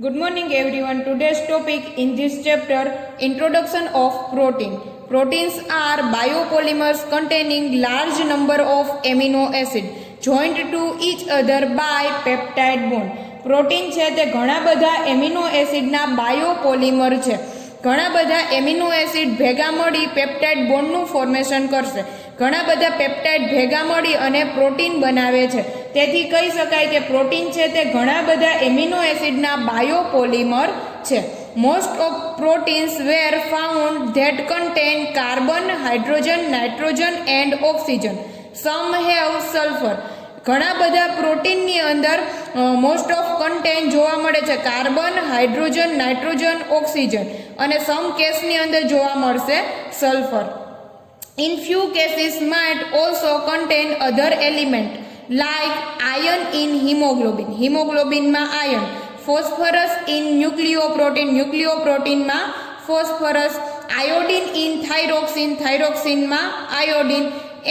Good morning everyone. Today's topic in this chapter, Introduction of Protein. Proteins are biopolymers containing large number of amino acid joined to each other by peptide bond. Protein છે તે ઘણા બધા amino એસિડના biopolymer છે. ઘણા બધા amino acid ભેગા મળી પેપ્ટાઇડ બોન્ડનું ફોર્મેશન કરશે. ઘણા બધા પેપ્ટાઇડ ભેગા મળી અને પ્રોટીન બનાવે છે. તેથી કહી શકાય કે પ્રોટીન છે તે ઘણા બધા એમિનો એસિડના બાયોપોલિમર છે. Most of proteins were found that contain carbon, hydrogen, nitrogen and oxygen. Some have sulphur. ઘણા બધા પ્રોટીનની અંદર મોસ્ટ ઓફ કન્ટેન જોવા મળે છે કાર્બન, હાઇડ્રોજન, નાઇટ્રોજન, ઓક્સિજન અને સમ કેસની અંદર જોવા મળશે sulphur. In few cases might also contain other element like iron in hemoglobin. હિમોગ્લોબિનમાં આયર્ન, ફોસ્ફરસ in ન્યુક્લિયોપ્રોટીન, ન્યુક્લિયોપ્રોટીનમાં ફોસ્ફરસ, આયોડિન in થાઇરોક્સિન, થાઇરોક્સિનમાં iodine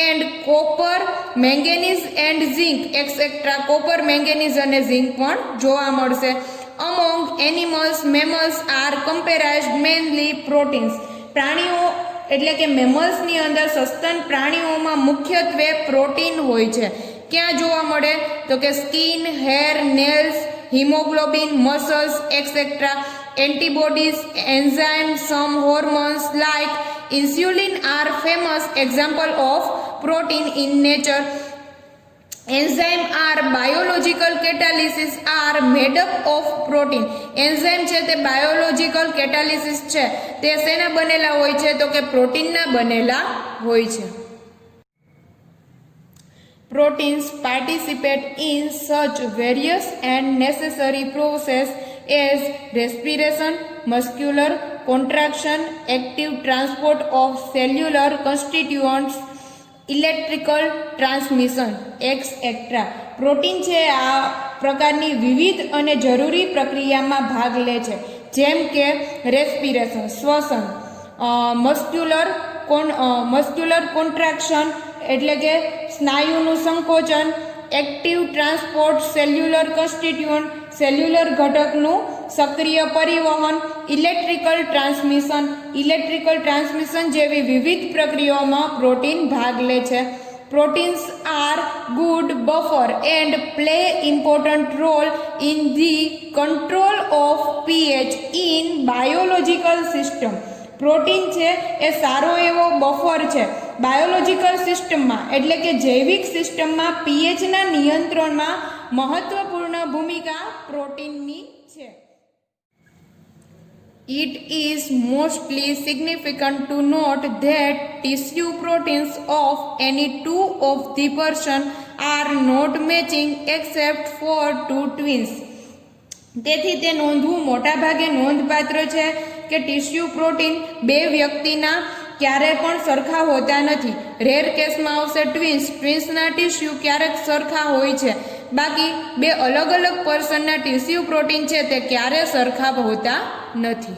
and copper, manganese and zinc etcetera. Copper, manganese અને zinc પણ જોવા મળશે. Among animals, mammals are comprised mainly proteins. પ્રાણીઓ એટલે કે મેમલ્સની અંદર સસ્તન પ્રાણીઓમાં મુખ્યત્વે પ્રોટીન હોય છે. ક્યાં જોવા મળે તો કે skin, hair, nails, haemoglobin, muscles etcetera. Antibodies, enzyme, some hormones like insulin are famous example of protein in nature. Enzyme are biological catalysis are made up of protein. Enzyme છે તે biological catalysis છે તે શેના બનેલા હોય છે તો કે પ્રોટીનના બનેલા હોય છે. Proteins participate in such various and necessary process as respiration, muscular contraction, active transport of cellular constituents, electrical transmission, etc. Protein છે આ પ્રકારની વિવિધ અને જરૂરી પ્રક્રિયામાં ભાગ લે છે, જેમ કે રેસ્પિરેશન, શ્વસન, મસ્ક્યુલર કોન્ટ્રાક્શન એટલે કે સ્નાયુનું સંકોચન, active transport, cellular constituent cellular ઘટકનું સક્રિય પરિવહન, ઇલેક્ટ્રિકલ ટ્રાન્સમિશન જેવી વિવિધ પ્રક્રિયાઓમાં પ્રોટીન ભાગ લે છે. Proteins are good buffer and play important role in the control of pH in biological system. Protein છે એ સારો એવો બફર છે બાયોલોજીકલ સિસ્ટમમાં એટલે કે જૈવિક સિસ્ટમમાં પીએચના નિયંત્રણમાં મહત્વપૂર્ણ ભૂમિકા પ્રોટીનની છે. It is mostly significant to note that tissue proteins of any two of the person are not matching except for two twins. તેથી તે નોંધવું મોટા ભાગે નોંધપાત્ર છે કે ટિશ્યુ પ્રોટીન બે વ્યક્તિના ક્યારે પણ સરખા હોતા નથી. રેર કેસમાં આવશે ટ્વિન્સના ટિશ્યુ ક્યારેક સરખા હોય છે, બાકી બે અલગ અલગ પર્સનના ટિશ્યુ પ્રોટીન છે તે ક્યારે સરખા હોતા નથી.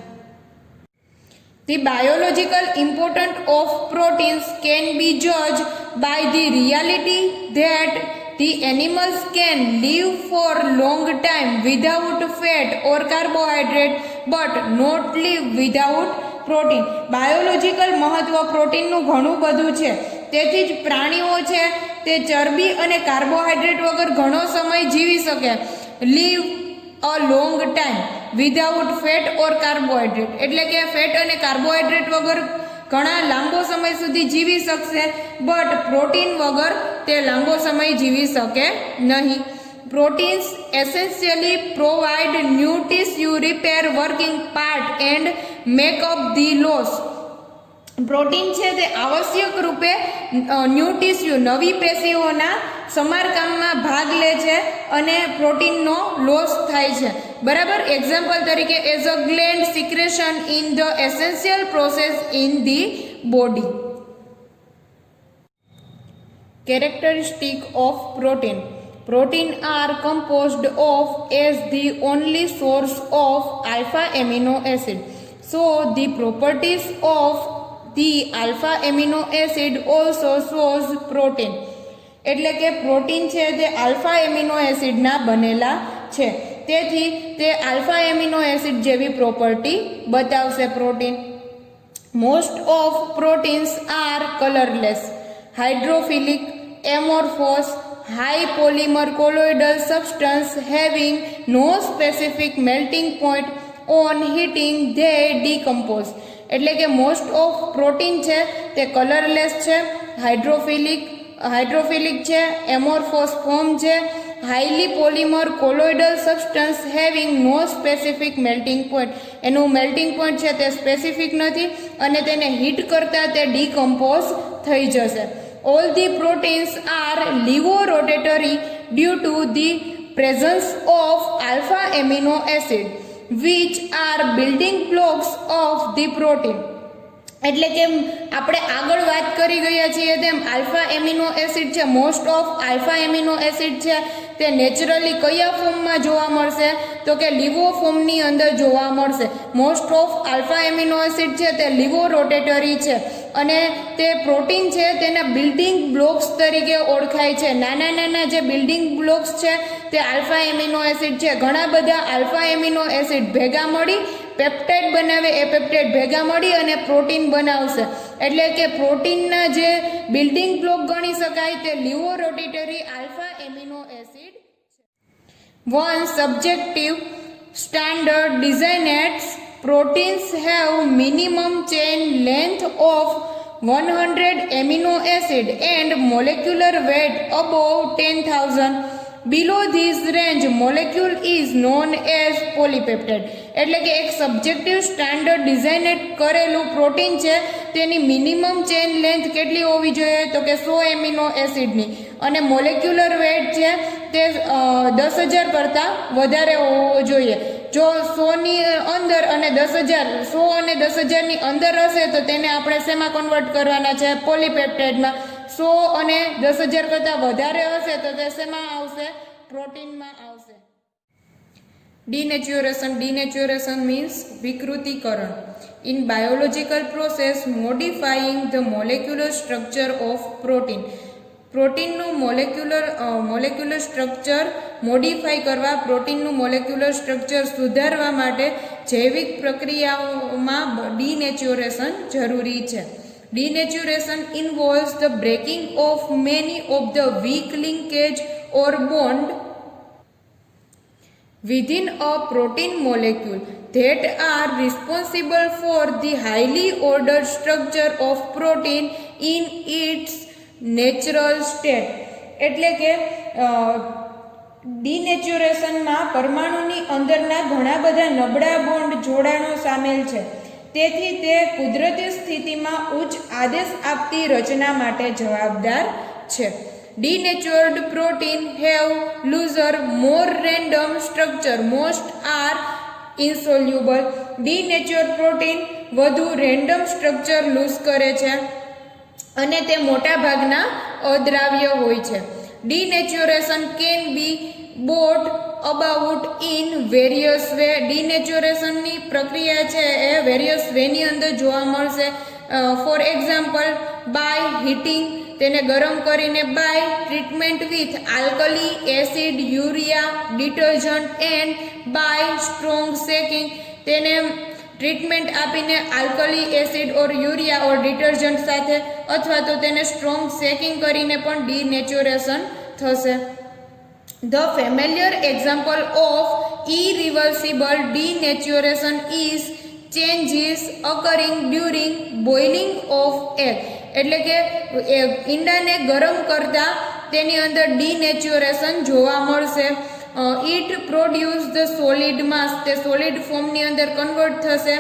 The biological importance of proteins can be judged by the reality that the animals can live for long time without fat or carbohydrate but not live without protein. Biological મહત્વ પ્રોટીનનું ઘણું બધું છે, તેથી જ પ્રાણીઓ છે તે ચરબી અને કાર્બોહાઈડ્રેટ વગર ઘણો સમય જીવી શકે. Live a long time without fat or carbohydrate એટલે કે ફેટ અને કાર્બોહાઈડ્રેટ વગર ઘણા લાંબો સમય સુધી જીવી શકશે, બટ પ્રોટીન વગર તે લાંબો સમય જીવી શકે નહીં. Proteins essentially provide new tissue repair working part and make up the loss. Protein છે તે આવશ્યક રૂપે ન્યૂ ટીસ્યુ નવી પેશીઓના સમારકામમાં ભાગ લે છે અને પ્રોટીનનો લોસ થાય છે. બરાબર. એક્ઝામ્પલ તરીકે as a gland secretion in the essential process in the body. Characteristic of protein. Protein are composed of as the only source of alpha amino acid. So the properties of the alpha amino acid also shows protein. એટલે કે protein છે તે alpha amino એસિડના બનેલા છે. તેથી તે alpha amino acid જેવી property બતાવશે protein. Most of proteins are colourless, hydrophilic, amorphous, high polymer colloidal substance having no specific melting point on heating they decompose. એટલે કે મોસ્ટ ઓફ પ્રોટીન છે તે કલરલેસ છે, હાઇડ્રોફિલિક છે, એમોર્ફોસ ફોર્મ છે, highly polymer કોલોઇડલ substance having નો specific melting point, એનું melting point છે તે સ્પેસિફિક નથી અને તેને હીટ કરતા તે ડીકમ્પોઝ થઈ જશે. All the proteins are levorotatory due to the presence of alpha amino acid which are building blocks of the protein. એટલે કે આપણે આગળ વાત કરી ગયા છીએ તેમ આલ્ફા એમિનો એસિડ છે, most of alpha amino acid છે તે નેચરલી કયા ફોર્મમાં જોવા મળશે તો કે લીવો ફોર્મની અંદર જોવા મળશે. Most of alpha amino acid છે તે લીવો રોટેટરી છે અને તે પ્રોટીન છે તેના બિલ્ડિંગ બ્લોક્સ તરીકે ઓળખાય છે. નાના નાના જે બિલ્ડિંગ બ્લોક્સ છે તે આલ્ફા એમિનો એસિડ છે. ઘણા બધા આલ્ફા એમિનો એસિડ ભેગા મળી પેપ્ટાઇડ બનાવે, એ પેપ્ટાઇડ ભેગા મળી અને પ્રોટીન બનાવશે. એટલે કે પ્રોટીનના જે બિલ્ડિંગ બ્લોક ગણી શકાય તે laevo rotatory alpha amino acid. One subjective standard designates proteins have minimum chain length of 100 amino acid and molecular weight above 10,000. Below this range molecule is known as polypeptide. એટલે કે એક subjective standard ડિઝાઇનેટ કરેલું protein છે તેની minimum chain length કેટલી હોવી જોઈએ તો કે 100 એમિનો એસિડની અને મોલેક્યુલર વેટ છે તે 10,000 કરતાં વધારે હોવો જોઈએ. જો 100ની અંદર અને 10,000, 100 અને 10,000ની અંદર હશે તો તેને આપણે શેમાં કન્વર્ટ કરવાના છે? પોલીપેપ્ટાઇડમાં. 100 અને 10,000 કરતાં વધારે હશે તો તે શેમાં આવશે? પ્રોટીનમાં આવશે. Denaturation means વિકૃતિકરણ. In biological process modifying the molecular structure of protein. પ્રોટીનનું મોલેક્યુલર સ્ટ્રક્ચર મોડિફાઈ કરવા, પ્રોટીનનું મોલેક્યુલર સ્ટ્રક્ચર સુધારવા માટે જૈવિક પ્રક્રિયાઓમાં ડિનેચ્યુરેશન જરૂરી છે. Denaturation involves the breaking of many of the weak linkage or bond within a protein molecule that are responsible for the highly ordered structure of protein in its natural state. એટલે કે ડિનેચ્યુરેશનમાં પરમાણુની અંદરના ઘણા બધા નબળા બોન્ડ જોડાણો સામેલ છે. તેથી તે કુદરતી સ્થિતિમાં ઉચ્ચ આદેશ આપતી રચના માટે જવાબદાર છે. Denatured protein have looser, more random structure. Most are insoluble. Denatured protein વધુ રેન્ડમ સ્ટ્રક્ચર લૂઝ કરે છે અને તે મોટા ભાગના અદ્રાવ્ય હોય છે. Denaturation can be brought about in various way. ડિનેચ્યુરેશનની પ્રક્રિયા છે એ વેરિયસ વેની અંદર જોવા મળશે. ફોર એક્ઝામ્પલ બાય હીટિંગ, તેને ગરમ કરીને, by treatment with alkali acid, urea, detergent and by strong shaking, તેને ટ્રીટમેન્ટ આપીને alkali acid or urea or detergent સાથે અથવા તો તેને સ્ટ્રોંગ શેકિંગ કરીને પણ ડિનેચ્યુરેશન થશે. The familiar example of irreversible denaturation is changes occurring during boiling of egg. એટલે કે ઈંડાને ગરમ કરતા તેની અંદર ડિનેચ્યુરેશન જોવા મળશે. It produce the solid mass, તે સોલિડ ફોર્મની અંદર કન્વર્ટ થશે.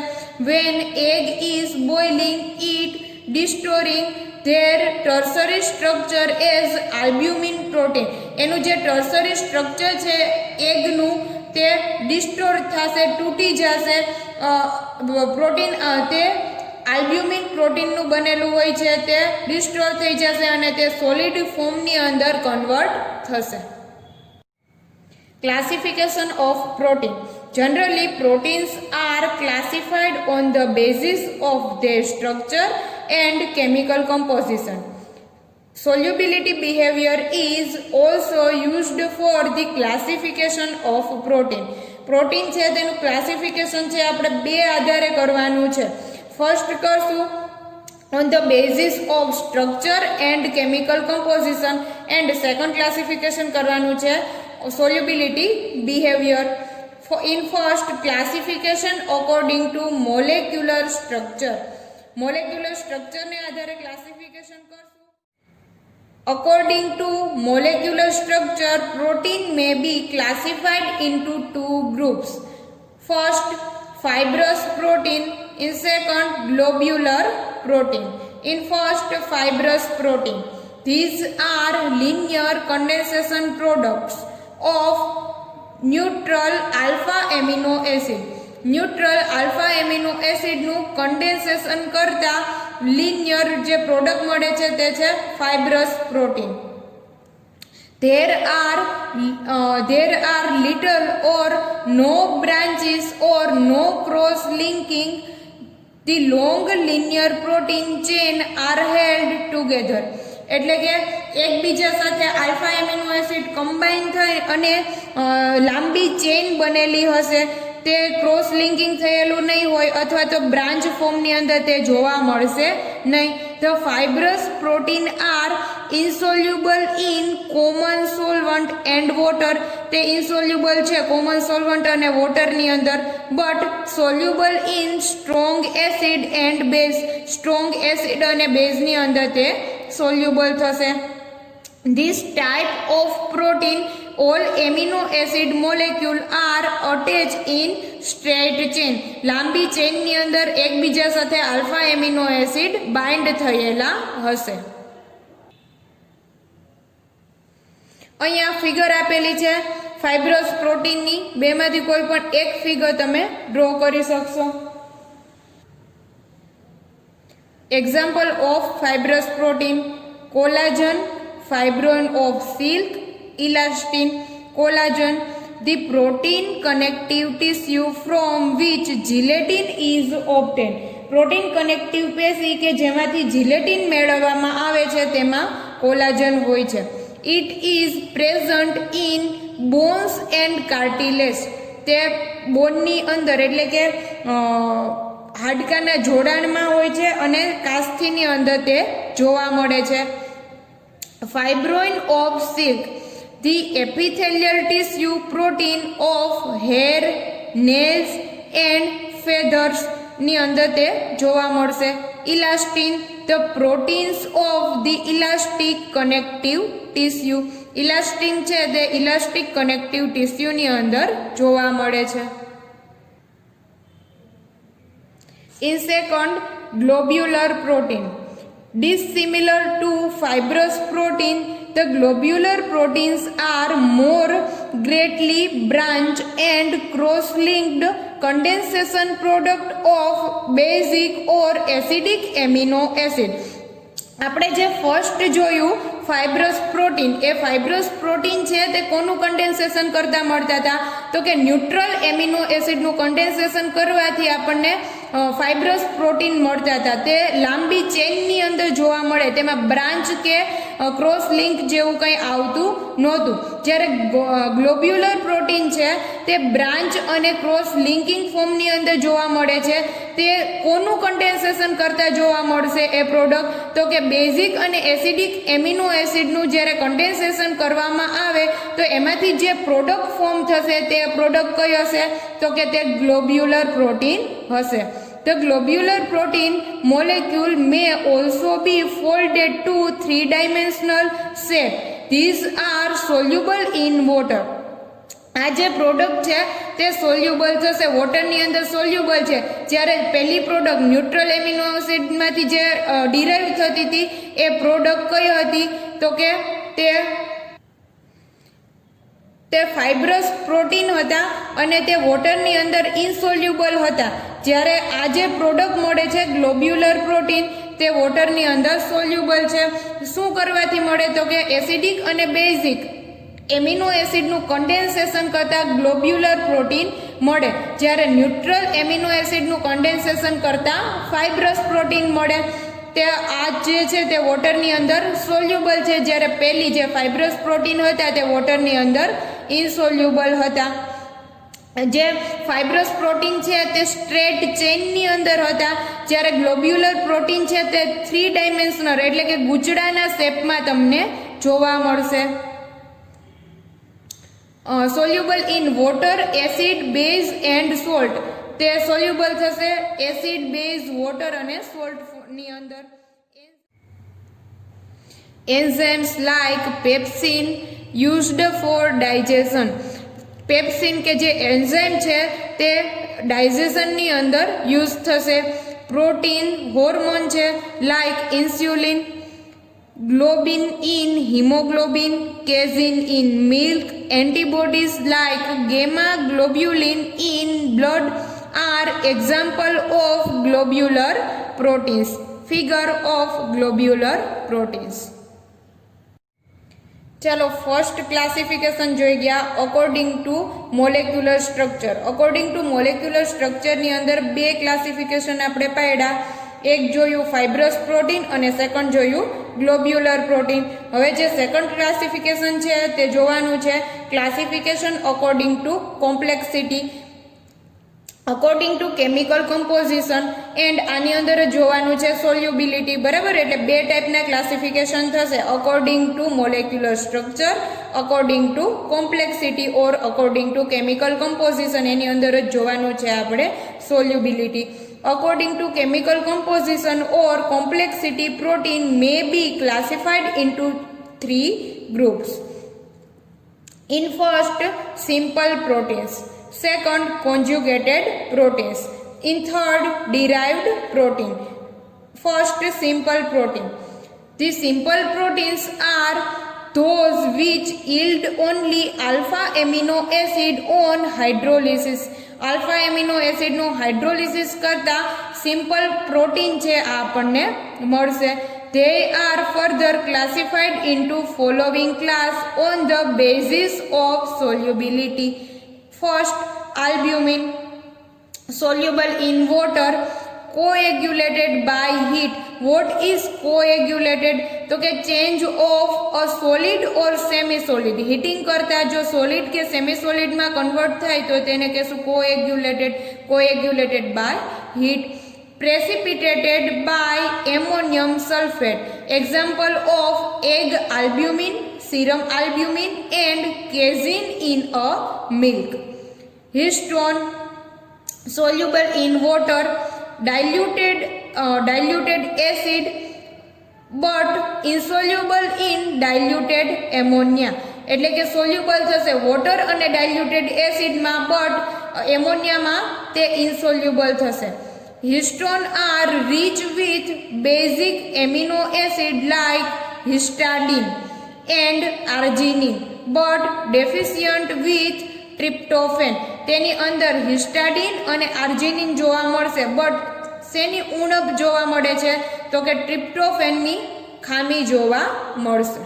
When egg is boiling, it destroying their tertiary structure as albumin protein. એનું જે ટર્સરી સ્ટ્રક્ચર છે એગનું તે ડિસ્ટોર થશે, તૂટી જશે. પ્રોટીન તે આલ્બ્યુમિન પ્રોટીનનું બનેલું હોય છે તે ડિસ્ટોર થઈ જશે અને તે સોલિડ ફોર્મની અંદર કન્વર્ટ થશે. Classification of protein. Generally, proteins are classified on the basis of their structure and chemical composition. Solubility behavior is also used for the classification of protein. Protein છે તેનું ક્લાસિફિકેશન છે આપણે બે આધારે કરવાનું છે. ફર્સ્ટ કરશું on the basis of structure and chemical composition and second classification કરવાનું છે solubility behavior. In first classification according to molecular structure. molecular structure ને આધારે ક્લાસિફિકેશન કરશું. According to molecular structure, protein may be classified into two groups. First, fibrous protein. In second, globular protein. In first, fibrous protein. These are linear condensation products of neutral alpha amino acid. Neutral alpha amino એસિડનું condensation કરતા linear જે product મળે છે તે છે fibrous protein. there are little or no branches or no cross linking. The long linear protein chain are held together. એટલે કે એકબીજા સાથે આલ્ફા એમિનો એસિડ કમ્બાઈન થઈ અને લાંબી ચેઇન બનેલી હશે. તે ક્રોસ લિંકિંગ થયેલું નહીં હોય અથવા તો બ્રાન્ચ ફોર્મની અંદર તે જોવા મળશે નહીં. The fibrous protein are insoluble in common solvent and water. તે ઇન્સોલ્યુબલ છે કોમન સોલ્વન્ટ અને વોટરની અંદર, but soluble in strong acid and base. Strong acid અને બેઝની અંદર તે સોલ્યુબલ થશે. This type of protein, all amino acid molecule are attached in straight chain. લાંબી ચેઇનની અંદર એકબીજા સાથે આલ્ફા એમિનો એસિડ બાઇન્ડ થયેલા હશે. અહીંયા ફિગર આપેલી છે ફાઇબ્રસ પ્રોટીનની. બેમાંથી કોઈ પણ એક ફિગર તમે ડ્રો કરી શકશો. Example of fibrous protein: collagen, fibrin of silk, elastin. Collagen, the protein connective tissue from which gelatin is obtained. Protein connective પેશી કે જેમાંથી જીલેટિન મેળવવામાં આવે છે તેમાં કોલાજન હોય છે. It is present in bones and cartilage. તે બોનની અંદર એટલે કે હાડકાના જોડાણમાં હોય છે અને કાસ્થીની અંદર તે જોવા મળે છે. Fibrin of silk, the epithelial tissue protein of hair, nails and feathers ની અંદર તે જોવા મળશે. Elastin, the proteins of the elastic connective tissue. Elastin છે તે elastic connective tissue ની અંદર જોવા મળે છે. In second, globular protein. Dissimilar to fibrous protein, the globular proteins are more greatly branched and cross-linked condensation product of basic or acidic amino acid. આપણે જે first જોયું ફાઇબ્રસ પ્રોટીન, એ fibrous protein છે તે કોનું કન્ડેન્સેશન કરતા મળતા હતા? તો કે ન્યુટ્રલ એમિનો એસિડનું કન્ડેન્સેશન કરવાથી આપણને ફાઇબ્રસ પ્રોટીન મળતા હતા. તે લાંબી ચેઇનની અંદર જોવા મળે, તેમાં બ્રાન્ચ કે ક્રોસ લિંક જેવું કંઈ આવતું નહોતું. જ્યારે ગ્લોબ્યુલર પ્રોટીન છે તે બ્રાન્ચ અને ક્રોસ લિંકિંગ ફોર્મની અંદર જોવા મળે છે. તે કોનું કન્ડેન્સેશન કરતા જોવા મળશે એ પ્રોડક્ટ? તો કે બેઝિક અને એસિડિક એમિનો એસિડનું જ્યારે કન્ડેન્સેશન કરવામાં આવે તો એમાંથી જે પ્રોડક્ટ ફોર્મ થશે તે પ્રોડક્ટ કઈ હશે? તો કે તે ગ્લોબ્યુલર પ્રોટીન હશે. The globular protein molecule may also be folded to three-dimensional shape. These are soluble in water. આ જે પ્રોડક્ટ છે તે સોલ્યુબલ થશે, વોટરની અંદર સોલ્યુબલ છે. જ્યારે પહેલી પ્રોડક્ટ ન્યુટ્રલ એમિનો એસિડમાંથી જે ડિરાઈવ થતી હતી એ પ્રોડક્ટ કઈ હતી? તો કે તે ફાઇબ્રસ પ્રોટીન હતા અને તે વોટરની અંદર ઇનસોલ્યુબલ હતા. જ્યારે આ જે પ્રોડક્ટ મળે છે ગ્લોબ્યુલર પ્રોટીન, તે વોટરની અંદર સોલ્યુબલ છે. શું કરવાથી મળે? તો કે એસિડિક અને બેઝિક એમિનો એસિડનું કન્ડેન્સેશન કરતા ગ્લોબ્યુલર પ્રોટીન મળે. જ્યારે ન્યુટ્રલ એમિનો એસિડનું કન્ડેન્સેશન કરતા ફાઇબ્રસ પ્રોટીન મળે. તે આ જે છે તે વોટરની અંદર સોલ્યુબલ છે, જ્યારે પહેલી જે ફાઇબ્રસ પ્રોટીન હતા તે વોટરની અંદર ઇનસોલ્યુબલ હતા. જે ફાઇબ્રસ પ્રોટીન છે તે સ્ટ્રેટ ચેઇનની અંદર હતા, જ્યારે ગ્લોબ્યુલર પ્રોટીન છે તે 3 ડાયમેન્શનલ એટલે કે ગૂંચળાના શેપમાં તમને જોવા મળશે. Soluble in water, acid, base and salt. તે સોલ્યુબલ થશે એસિડ, બેઝ, વોટર અને સોલ્ટની અંદર. Enzymes like pepsin used for digestion. Pepsin કે જે એન્ઝાઇમ છે તે ડાયજેશનની અંદર યુઝ થશે. પ્રોટીન હોર્મોન છે like insulin, globin in haemoglobin, casein in milk, antibodies like gamma globulin in blood are example of globular proteins. Figure of globular proteins. ચાલો first classification જોઈ ગયા according to molecular structure. According to molecular સ્ટ્રક્ચરની અંદર 2 classification આપણે પાડ્યા. એક જોયું fibrous protein અને સેકન્ડ જોયું ગ્લોબ્યુલર પ્રોટીન. હવે જે સેકન્ડ ક્લાસિફિકેશન છે તે જોવાનું છે classification according to complexity, according to chemical composition and આની અંદર જોવાનું છે સોલ્યુબિલિટી. બરાબર, એટલે 2 ટાઈપના ક્લાસિફિકેશન થશે, according to molecular structure, according to complexity or according to chemical composition. એની અંદર જ જોવાનું છે આપણે solubility. According to chemical composition or complexity, protein may be classified into 3 groups. In first, simple proteins. Second, conjugated proteins. In third, derived protein. First, simple protein. The simple proteins are those which yield only alpha amino acid on hydrolysis. Alpha amino એસિડનું hydrolysis કરતા simple protein છે આ આપણને મળશે. They are further classified into following class on the basis of solubility. First, albumin, soluble in water, coagulated by heat. What is coagulated? તો કે change of a solid or semi solid. Heating કરતા જો solid કે semi સોલિડમાં convert થાય તો તેને કહેશું coagulated. Coagulated by heat. Precipitated by ammonium sulphate. Example of egg albumin, serum albumin and casein in a milk. Histone, soluble in water, diluted acid but insoluble in diluted ammonia. એટલે કે soluble થશે water અને ડાયલ્યુટેડ એસિડમાં, but એમોનિયામાં તે insoluble થશે. Histone are rich with basic amino acid like histidine and arginine but deficient with tryptophan. તેની અંદર હિસ્ટાડીન અને arginine જોવા મળશે, બટ શેની ઉણપ જોવા મળે છે તો કે ટ્રિપ્ટોફેનની ખામી જોવા મળશે.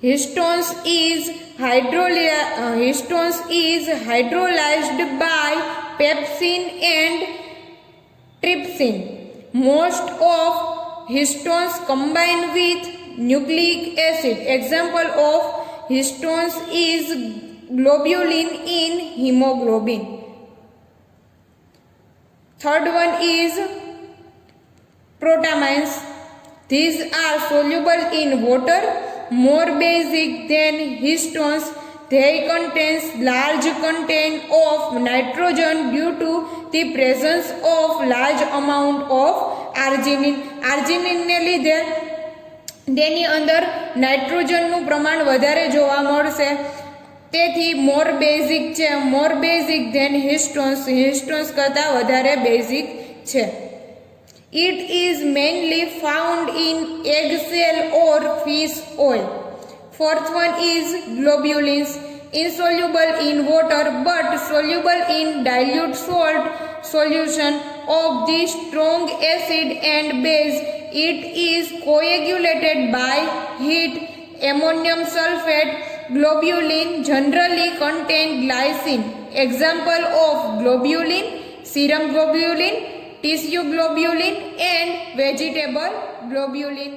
Histones is hydrolyzed by pepsin and trypsin. Most of histones combine with nucleic acid. Example of histones is globulin in hemoglobin. Third one is protamines. These are soluble in water, more basic than histones. They contain large content of nitrogen due to the presence of large amount of arginine. Arginine ને લીધે તેની અંદર નાઇટ્રોજનનું પ્રમાણ વધારે જોવા મળશે, તેથી મોર basic છે, મોર બેઝિક ધેન હિસ્ટોન્સ, હિસ્ટોન્સ કરતાં વધારે બેઝિક છે. It is mainly found in egg shell or fish oil. Fourth one is globulins, insoluble in water but soluble in dilute salt solution of the strong acid and base. It is coagulated by heat. Ammonium sulfate. Globulin generally contain glycine. Example of globulin, serum globulin, tissue globulin and vegetable globulin.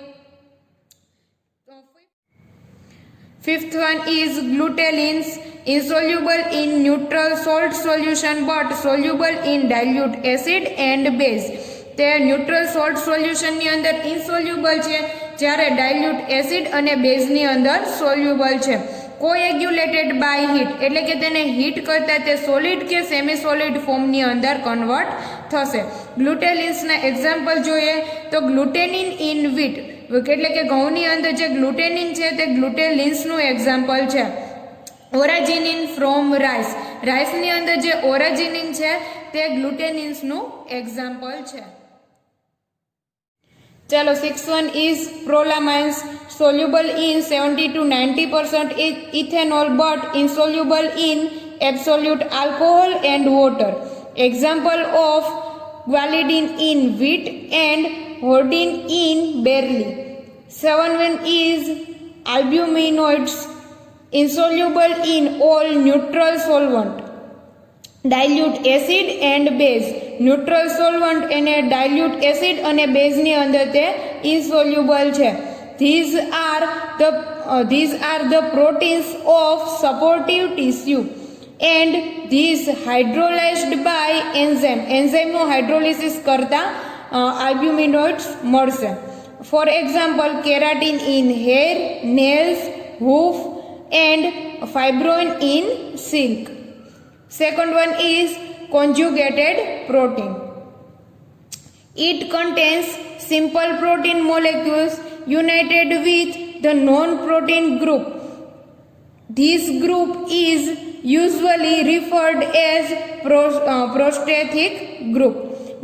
Fifth one is glutenins, insoluble in neutral salt solution but soluble in dilute acid and base. તે neutral salt સોલ્યુશનની અંદર insoluble છે, જ્યારે dilute acid અને બેઝની અંદર soluble છે. કોએગ્યુલેટેડ by heat, એટલે કે તેને હીટ કરતા તે સોલિડ કે સેમી સોલિડ ફોર્મની અંદર કન્વર્ટ થશે. ગ્લુટેલિન્સના એક્ઝામ્પલ જોઈએ તો ગ્લુટેનિન ઇન વીટ, એટલે કે ઘઉંની અંદર જે ગ્લુટેનિન છે તે ગ્લુટેલિન્સનું એક્ઝામ્પલ છે. ઓરાજિનિન ફ્રોમ રાઈસ, રાઈસની અંદર જે ઓરાજિનિન છે તે ગ્લુટેનિન્સનું એક્ઝામ્પલ છે. ચાલો 6th one is prolamines, soluble in 70 to 90% ethanol but insoluble in absolute alcohol and water. Example of guanidine in wheat and hordein in barley. 7th one is albuminoids, insoluble in all neutral solvent, dilute acid and base. Neutral solvent અને dilute acid અને બેઝની અંદર તે insoluble છે. These are the proteins of supportive tissue and these hydrolyzed by enzyme. એન્ઝાઇમનું hydrolysis કરતા albuminoids મળશે. For example, keratin in hair, nails, hoof and fibrin in silk. Second one is conjugated protein. It contains simple protein molecules united with the non-protein group. This group is usually referred as prosthetic group.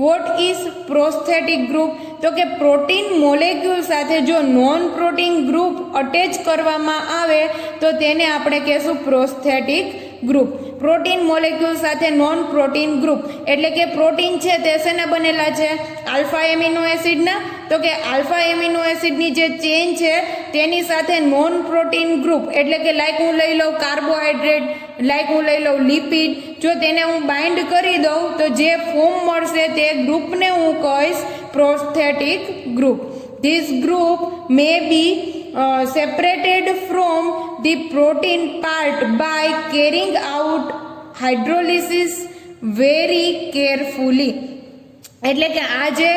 What is prosthetic group? તો કે protein molecule સાથે જો non protein group attach કરવામાં આવે તો તેને આપણે કહેશું પ્રોસ્થેટિક ગ્રુપ. પ્રોટીન મોલેક્યુલ સાથે નોન પ્રોટીન ગ્રુપ, એટલે કે પ્રોટીન છે તે શેના બનેલા છે? આલ્ફા એમિનો એસિડના. તો કે આલ્ફા એમિનો એસિડની જે ચેઇન છે તેની સાથે નોન પ્રોટીન ગ્રુપ, એટલે કે લાઈક હું લઈ લઉં કાર્બોહાઈડ્રેટ, લાઈક હું લઈ લઉં લિપિડ, જો તેને હું બાઇન્ડ કરી દઉં તો જે ફોર્મ મળશે તે ગ્રુપને હું કહીશ prosthetic group. This group may be separated from the protein part by carrying out hydrolysis very carefully. એટલે કે આ જે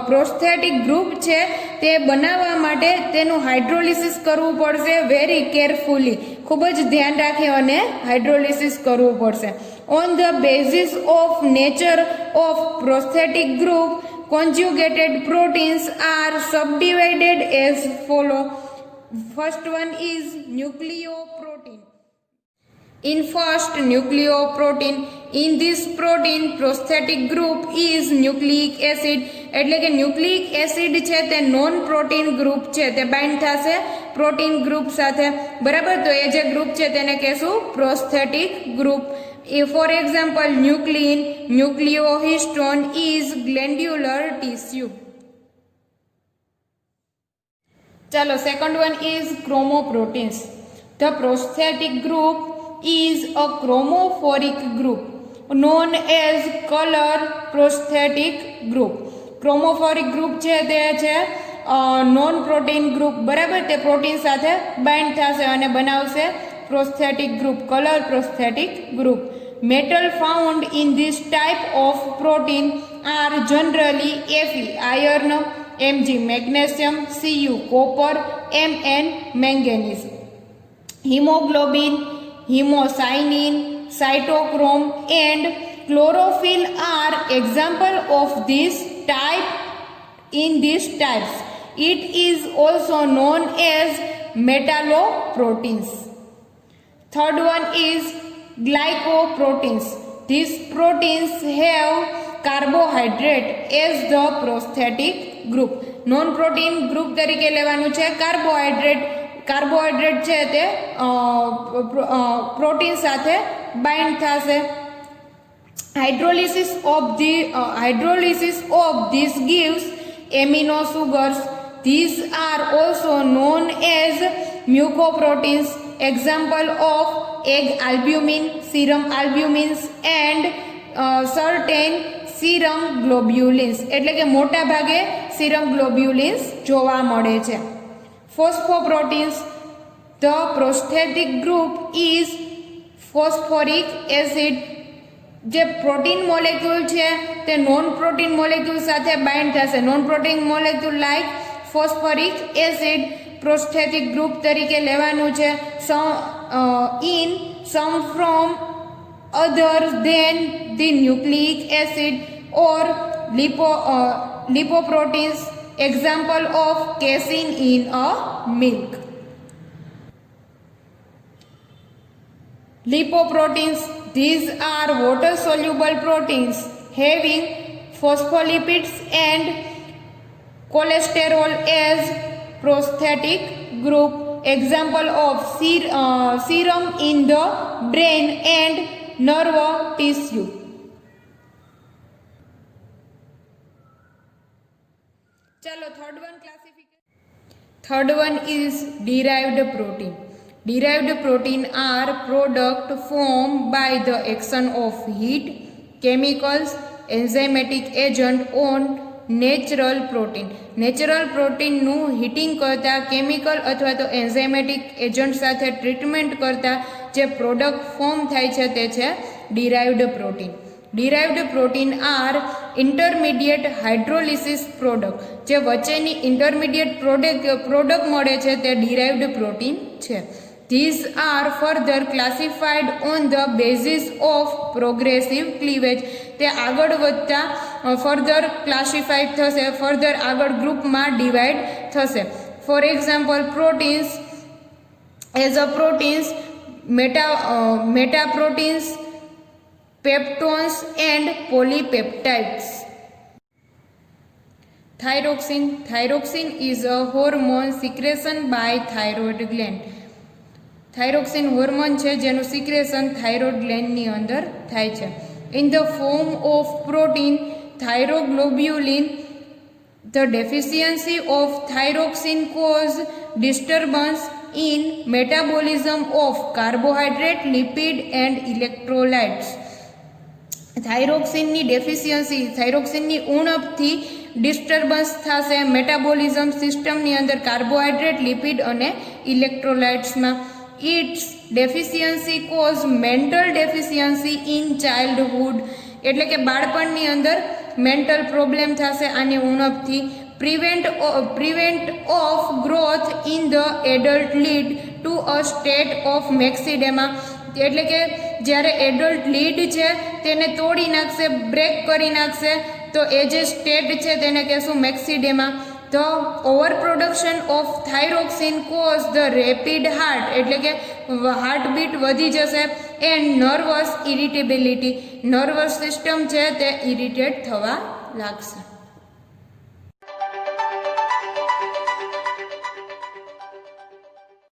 પ્રોસ્થેટિક ગ્રુપ છે તે બનાવવા માટે તેનું હાઇડ્રોલિસિસ કરવું પડશે વેરી કેરફુલી, ખૂબ જ ધ્યાન રાખી અને હાઇડ્રોલિસિસ કરવું પડશે. On the basis of nature of prosthetic group, conjugated proteins are subdivided as follow. First one is nucleoprotein. In first nucleoprotein, in this protein prosthetic group is nucleic acid, એટલે કે nucleic acid છે તે non protein group છે, તે bind થશે protein group સાથે, બરાબર. તો એ જે ગ્રુપ છે તેને કહેશું prosthetic group. For example, nuclein, nucleohistone is glandular tissue. Chalo, second one is chromoproteins. The prosthetic group is a chromophoric group known as color prosthetic group. Chromophoric group છે તે છે નોન પ્રોટીન ગ્રુપ, બરાબર. તે protein સાથે bind થશે અને બનાવશે prosthetic group, color prosthetic group. Metal found in this type of protein are generally Fe, iron, Mg, magnesium, Cu, copper, Mn, manganese. Hemoglobin, hemocyanin, cytochrome and chlorophyll are example of this type. In these types, it is also known as metalloproteins. Third one is glycoproteins. These proteins have carbohydrate as the prosthetic group. Non protein group તરીકે લેવાનું છે carbohydrate. Carbohydrate છે તે protein સાથે bind થશે. Hydrolysis of this gives amino sugars. These are also known as mucoproteins. Example of egg albumin, serum albumins and certain serum globulins એટલે કે મોટા ભાગે સીરમ ગ્લોબ્યુલિન્સ જોવા મળે છે. Phosphoproteins, the prosthetic group is phosphoric acid. જે protein molecule છે તે નોન પ્રોટીન મોલેક્યુલ સાથે બાઇન્ડ થશે. Non protein molecule like phosphoric acid prosthetic group તરીકે લેવાનું છે. In some from other than the nucleic acid or lipoproteins, example of casein in a milk. Lipoproteins, these are water soluble proteins having phospholipids and cholesterol as prosthetic group, example of serum in the brain and nerve tissue. ચલો third one is derived protein. Derived protein are product formed by the action of heat, chemicals, enzymatic agent on natural protein. Natural પ્રોટીનનું heating કરતાં chemical અથવા તો enzymatic agent સાથે treatment કરતાં જે product form થાય છે તે છે derived protein. Derived protein are intermediate hydrolysis product. જે વચ્ચેની ઇન્ટરમીડિયેટ પ્રોડક્ટ મળે છે તે ડિરાઇવ્ડ પ્રોટીન છે. These are further classified on the basis of progressive cleavage. તે આગળ વધતા ફર્ધર ક્લાસિફાઈડ થશે, ફર્ધર આગળ ગ્રુપમાં ડિવાઈડ થશે. For example proteins as a proteins, metaproteins, peptones and polypeptides. Thyroxine. Thyroxine is a hormone secretion by thyroid gland. Thyroxine hormone છે જેનું secretion thyroid ગ્લેન્ડની અંદર થાય છે. In the form of protein thyroglobulin, the deficiency of thyroxine cause disturbance in metabolism of carbohydrate, lipid and electrolytes. થાઇરોક્સિનની deficiency, થાઇરોક્સિનની ઉણપથી disturbance થશે મેટાબોલિઝમ સિસ્ટમની અંદર કાર્બોહાઈડ્રેટ, લિપિડ અને ઇલેક્ટ્રોલાઇટ્સમાં. Its deficiency cause mental deficiency in childhood એટલે કે બાળપણની અંદર મેન્ટલ પ્રોબ્લેમ થશે આની ઉણપથી. Prevent of growth in the adult lead to a state of myxoedema એટલે કે જ્યારે એડલ્ટ લીડ છે તેને તોડી નાખશે, બ્રેક કરી નાખશે, તો એ જે સ્ટેટ છે તેને કહેશું myxoedema. The over production of thyroxine cause the rapid heart એટલે કે હાર્ટબીટ વધી જશે. And nervous irritability, nervous system છે તે ઇરિટેટ થવા લાગશે.